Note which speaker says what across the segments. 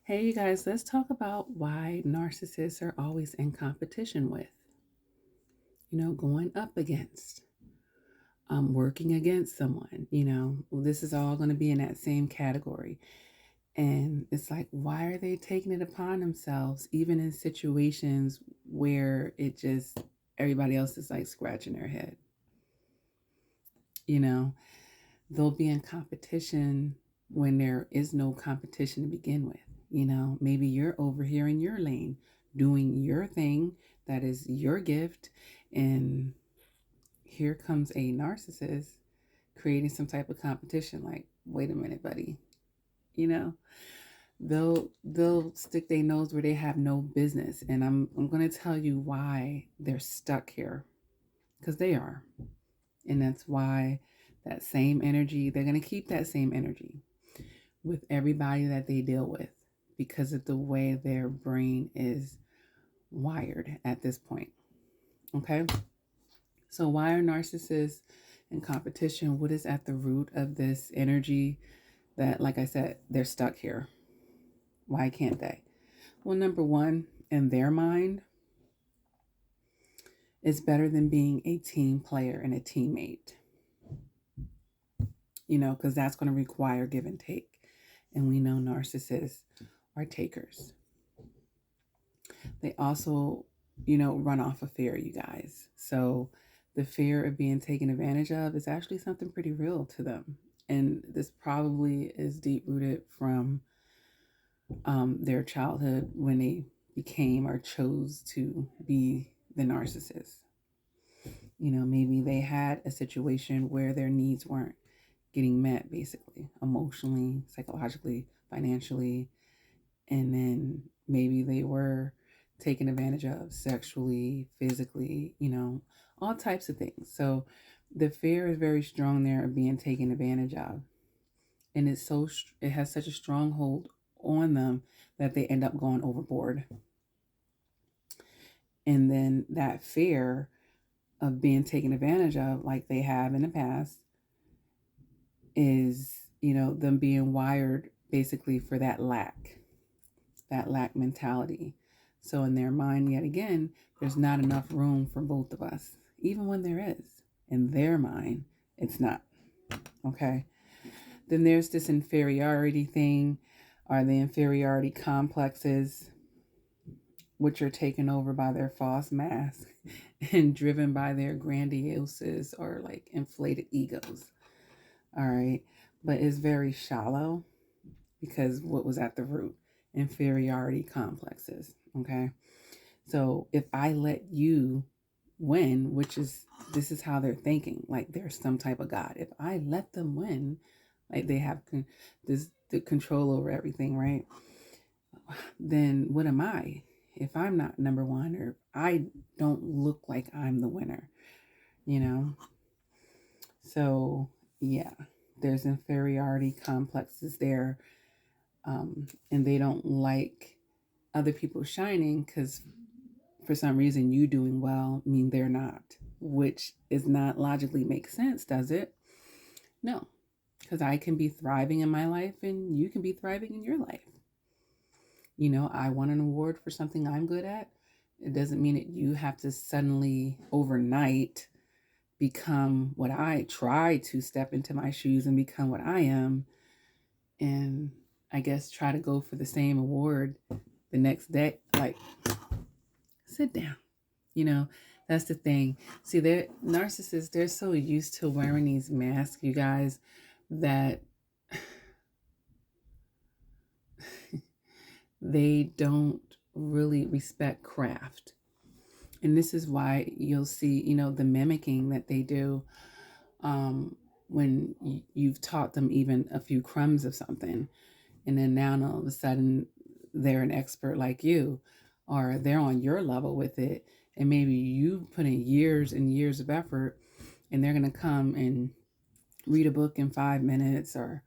Speaker 1: Hey, you guys, let's talk about why narcissists are always in competition with, going up against, working against someone. This is all going to be in that same category. And it's like, why are they taking it upon themselves, even in situations where everybody else is like scratching their head? You know, they'll be in competition when there is no competition to begin with. Maybe you're over here in your lane doing your thing that is your gift, and here comes a narcissist creating some type of competition. Like, wait a minute, buddy. You know, they'll stick their nose where they have no business, and I'm going to tell you why they're stuck here, because they are, and that's why that same energy, they're going to keep that same energy with everybody that they deal with because of the way their brain is wired at this point. Okay? So, why are narcissists in competition? What is at the root of this energy that, like I said, they're stuck here? Why can't they? Well, number one, in their mind, it's better than being a team player and a teammate, because that's going to require give and take. And we know narcissists are takers. They also, run off of fear, you guys. So the fear of being taken advantage of is actually something pretty real to them. And this probably is deep rooted from their childhood when they became or chose to be the narcissist. Maybe they had a situation where their needs weren't getting met, basically, emotionally, psychologically, financially. And then maybe they were taken advantage of sexually, physically, all types of things. So the fear is very strong there of being taken advantage of. And it has such a strong hold on them that they end up going overboard. And then that fear of being taken advantage of, like they have in the past, is, them being wired basically for that lack mentality. So in their mind, yet again, there's not enough room for both of us, even when there is. In their mind, it's not. Okay. Then there's this inferiority thing, or the inferiority complexes, which are taken over by their false mask and driven by their grandioses or like inflated egos. All right. But it's very shallow because what was at the root? Inferiority complexes. Okay. So if I let you win, this is how they're thinking, like they're some type of God. If I let them win, like they have the control over everything, right? Then what am I? If I'm not number one, or I don't look like I'm the winner, you know? So yeah, there's inferiority complexes there, and they don't like other people shining because for some reason you doing well mean they're not, which is not logically makes sense, does it? No, because I can be thriving in my life and you can be thriving in your life. I won an award for something I'm good at. It doesn't mean that you have to suddenly overnight become what I try to step into my shoes and become what I am, and I guess try to go for the same award the next day. Like, sit down. You know, that's the thing. See, they're narcissists, they're so used to wearing these masks, you guys, that they don't really respect craft. And this is why you'll see, the mimicking that they do, when you've taught them even a few crumbs of something. And then now all of a sudden they're an expert like you, or they're on your level with it. And maybe you put in years and years of effort, and they're going to come and read a book in 5 minutes or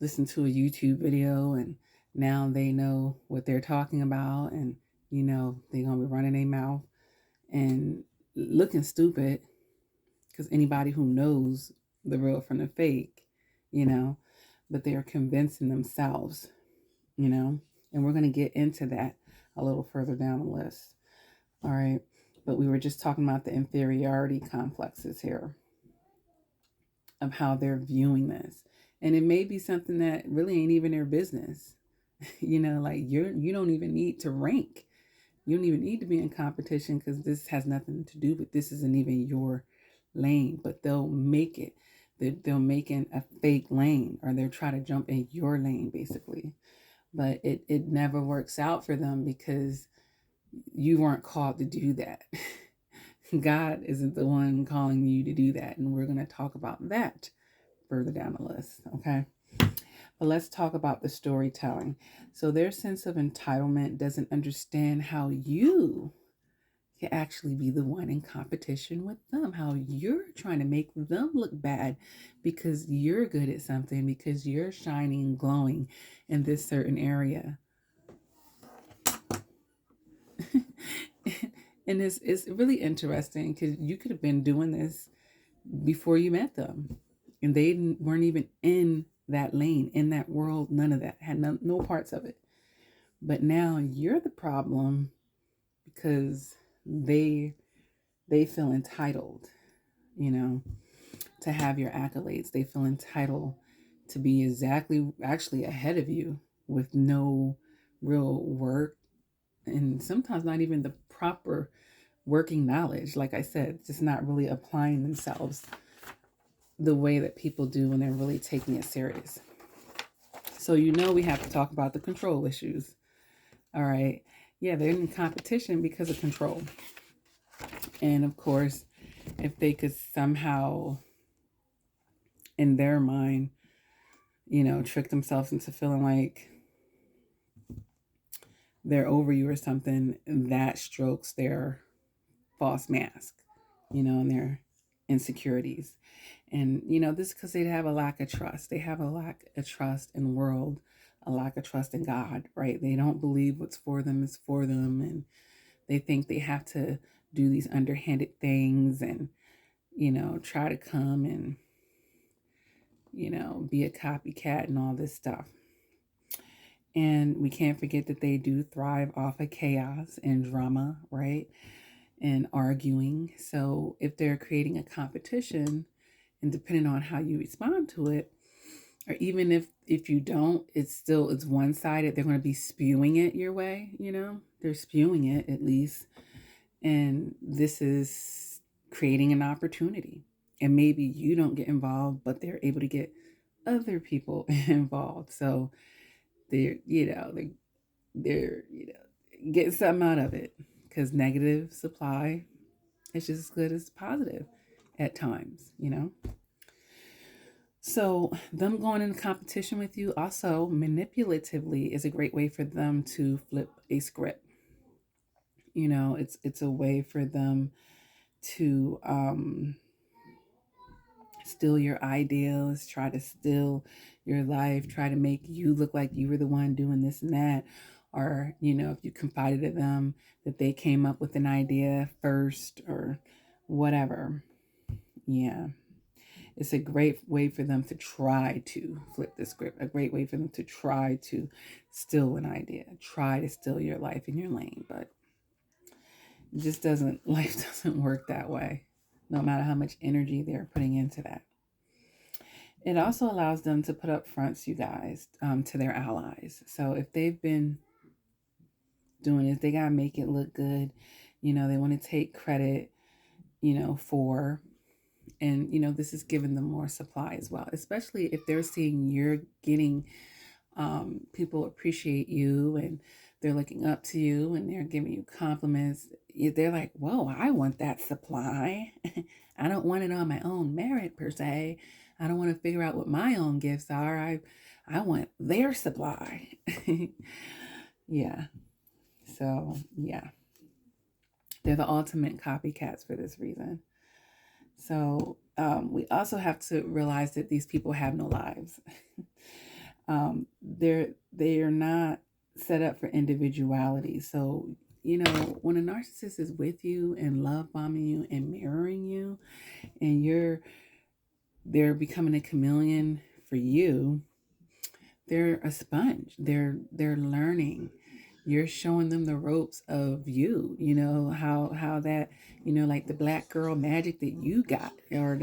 Speaker 1: listen to a YouTube video, and now they know what they're talking about, and they're going to be running their mouth and looking stupid because anybody who knows the real from the fake, you know, but they are convincing themselves, you know. And we're going to get into that a little further down the list. All right. But we were just talking about the inferiority complexes here of how they're viewing this. And it may be something that really ain't even their business. Like you don't even need to rank. You don't even need to be in competition because this has nothing to do with, this isn't even your lane, but they'll make it. They'll make in a fake lane, or they'll try to jump in your lane basically. But it never works out for them because you weren't called to do that. God isn't the one calling you to do that. And we're going to talk about that further down the list. Okay. But let's talk about the storytelling. So their sense of entitlement doesn't understand how you can actually be the one in competition with them, how you're trying to make them look bad because you're good at something, because you're shining and glowing in this certain area. And it's really interesting because you could have been doing this before you met them, and they weren't even in that lane, in that world. None of that, had no parts of it. But now you're the problem because they feel entitled, to have your accolades. They feel entitled to be actually ahead of you with no real work, and sometimes not even the proper working knowledge. Like I said, just not really applying themselves the way that people do when they're really taking it serious. So we have to talk about the control issues. All right. Yeah, they're in competition because of control. And of course, if they could somehow, in their mind, trick themselves into feeling like they're over you or something, that strokes their false mask, and their insecurities. And, this is because they have a lack of trust. They have a lack of trust in the world, a lack of trust in God, right? They don't believe what's for them is for them. And they think they have to do these underhanded things and, try to come and, be a copycat and all this stuff. And we can't forget that they do thrive off of chaos and drama, right? And arguing. So if they're creating a competition, and depending on how you respond to it, or even if you don't, it's one-sided. They're going to be spewing it your way, they're spewing it at least. And this is creating an opportunity. And maybe you don't get involved, but they're able to get other people involved. So they're getting something out of it, because negative supply is just as good as positive at times, So them going into competition with you also manipulatively is a great way for them to flip a script. It's a way for them to steal your ideals, try to steal your life, try to make you look like you were the one doing this and that. Or, if you confided in them that they came up with an idea first or whatever. Yeah. It's a great way for them to try to flip the script, a great way for them to try to steal an idea, try to steal your life in your lane. But life doesn't work that way, no matter how much energy they're putting into that. It also allows them to put up fronts, you guys, to their allies. So if they've been doing this, they got to make it look good. They want to take credit, for, and, this is giving them more supply as well, especially if they're seeing you're getting, people appreciate you and they're looking up to you and they're giving you compliments. They're like, whoa, I want that supply. I don't want it on my own merit per se. I don't want to figure out what my own gifts are. I want their supply. Yeah. So, yeah. They're the ultimate copycats for this reason. So we also have to realize that these people have no lives. They are not set up for individuality. So, when a narcissist is with you and love bombing you and mirroring you, and they're becoming a chameleon for you, they're a sponge. They're learning. You're showing them the ropes of you, how that, like the black girl magic that you got, or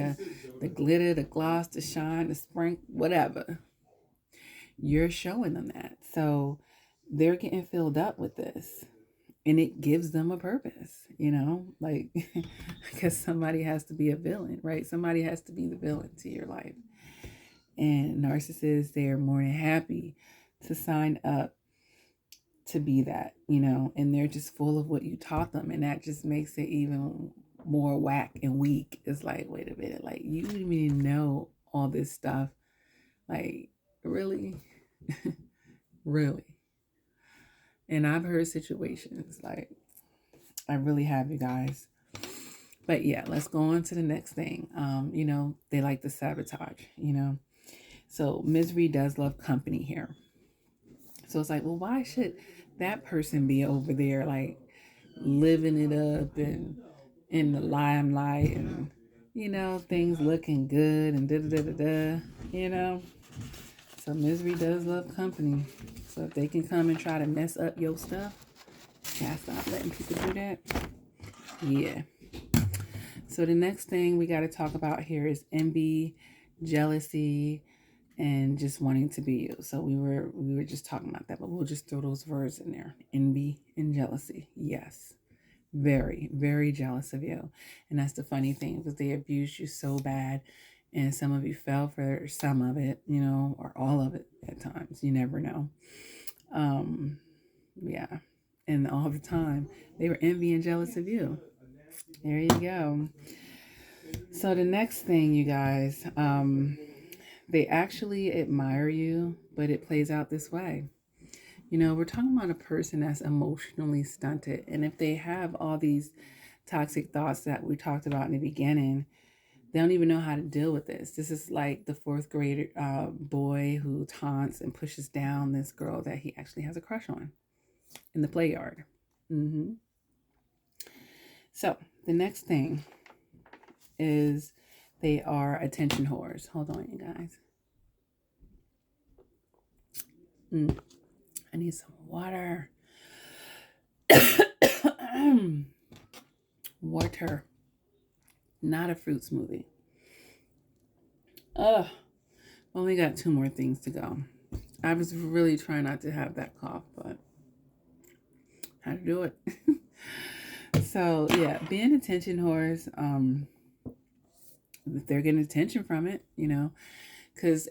Speaker 1: the glitter, the gloss, the shine, the sprinkle, whatever. You're showing them that. So they're getting filled up with this. And it gives them a purpose, like because somebody has to be a villain, right? Somebody has to be the villain to your life. And narcissists, they are more than happy to sign up to be that, and they're just full of what you taught them. And that just makes it even more whack and weak. It's like, wait a minute, like you didn't even know all this stuff. Like, really? Really? And I've heard situations like, I really have, you guys. But yeah, let's go on to the next thing. They like to sabotage, So misery does love company here. So it's like, well, why should that person be over there, like living it up and in the limelight and, things looking good and da da da da da. So misery does love company. So if they can come and try to mess up your stuff, gotta stop letting people do that. Yeah. So the next thing we got to talk about here is envy, jealousy, and just wanting to be you. So we were just talking about that, but we'll just throw those words in there. Envy and jealousy. Yes. Very, very jealous of you. And that's the funny thing, because they abused you so bad, and some of you fell for some of it, or all of it at times. You never know. Yeah. And all the time they were envy and jealous of you. There you go. So the next thing, you guys, they actually admire you, but it plays out this way. We're talking about a person that's emotionally stunted. And if they have all these toxic thoughts that we talked about in the beginning, they don't even know how to deal with this. This is like the fourth grade boy who taunts and pushes down this girl that he actually has a crush on in the play yard. So the next thing is they are attention whores. Hold on, you guys. I need some water. Water. Not a fruit smoothie. Only got 2 more things to go. I was really trying not to have that cough, but how to do it. So yeah, being attention whores, they're getting attention from it, because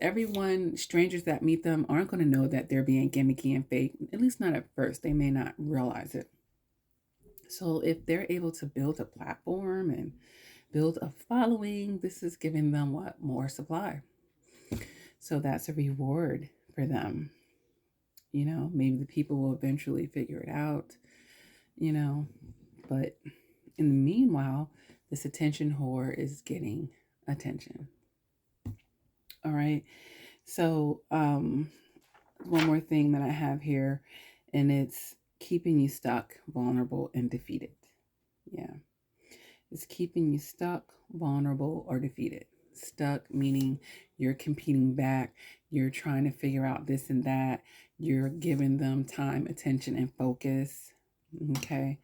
Speaker 1: strangers that meet them aren't going to know that they're being gimmicky and fake, at least not at first. They may not realize it. So if they're able to build a platform and build a following, this is giving them more supply. So that's a reward for them. Maybe the people will eventually figure it out, but in the meanwhile, this attention whore is getting attention. All right. So, one more thing that I have here, and it's keeping you stuck, vulnerable, and defeated. Yeah. It's keeping you stuck, vulnerable, or defeated. Stuck meaning you're competing back, you're trying to figure out this and that, you're giving them time, attention, and focus. Okay.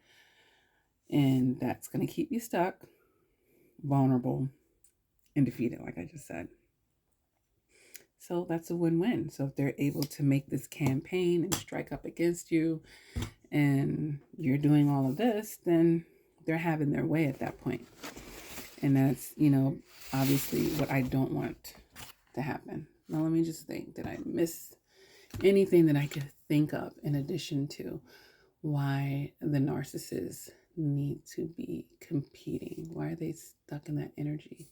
Speaker 1: And that's going to keep you stuck, vulnerable, and defeated, like I just said. So that's a win-win. So if they're able to make this campaign and strike up against you, and you're doing all of this, then they're having their way at that point. And that's, obviously what I don't want to happen. Now, let me just think. Did I miss anything that I could think of in addition to why the narcissists need to be competing? Why are they stuck in that energy?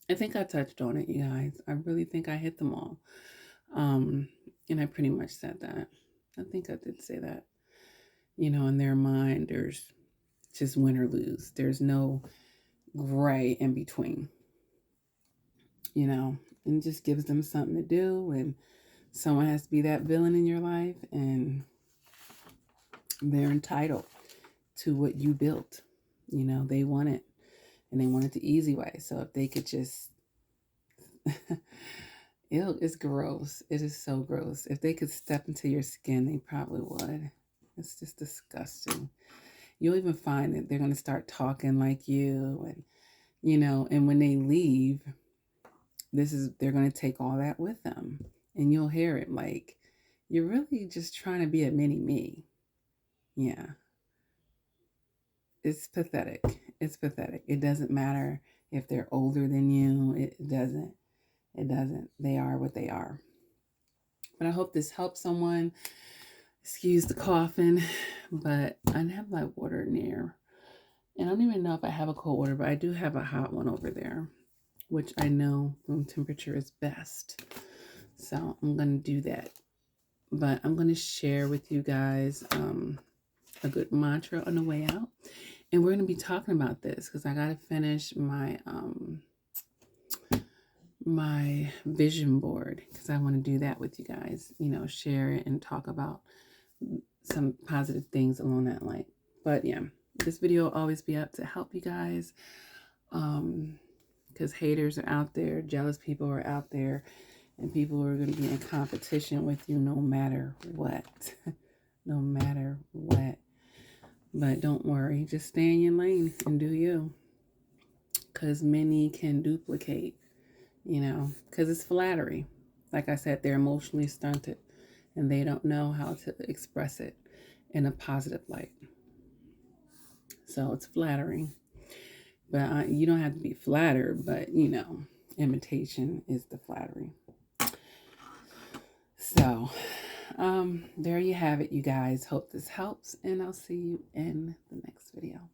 Speaker 1: I think I touched on it, you guys. I really think I hit them all. And I pretty much said that. I think I did say that. In their mind, there's just win or lose. There's no gray in between. And just gives them something to do, and someone has to be that villain in your life, and they're entitled to what you built. They want it. and they want it the easy way. So if they could just, it's gross. It is so gross. If they could step into your skin, they probably would. It's just disgusting. You'll even find that they're going to start talking like you, and and when they leave, they're going to take all that with them, and you'll hear it like, you're really just trying to be a mini me. Yeah. It's pathetic. It's pathetic. It doesn't matter if they're older than you. It doesn't. It doesn't. They are what they are. But I hope this helps someone. Excuse the coughing, but I have my water near. And I don't even know if I have a cold water, but I do have a hot one over there, which I know room temperature is best. So I'm going to do that. But I'm going to share with you guys a good mantra on the way out. And we're going to be talking about this because I got to finish my my vision board, because I want to do that with you guys, share it and talk about some positive things along that line. But yeah, this video will always be up to help you guys, because haters are out there, jealous people are out there, and people are going to be in competition with you no matter what. No matter what. But don't worry, just stay in your lane and do you, because many can duplicate, because it's flattery. Like I said, they're emotionally stunted and they don't know how to express it in a positive light. So it's flattering. But you don't have to be flattered, but, imitation is the flattery. So there you have it, you guys. Hope this helps, and I'll see you in the next video.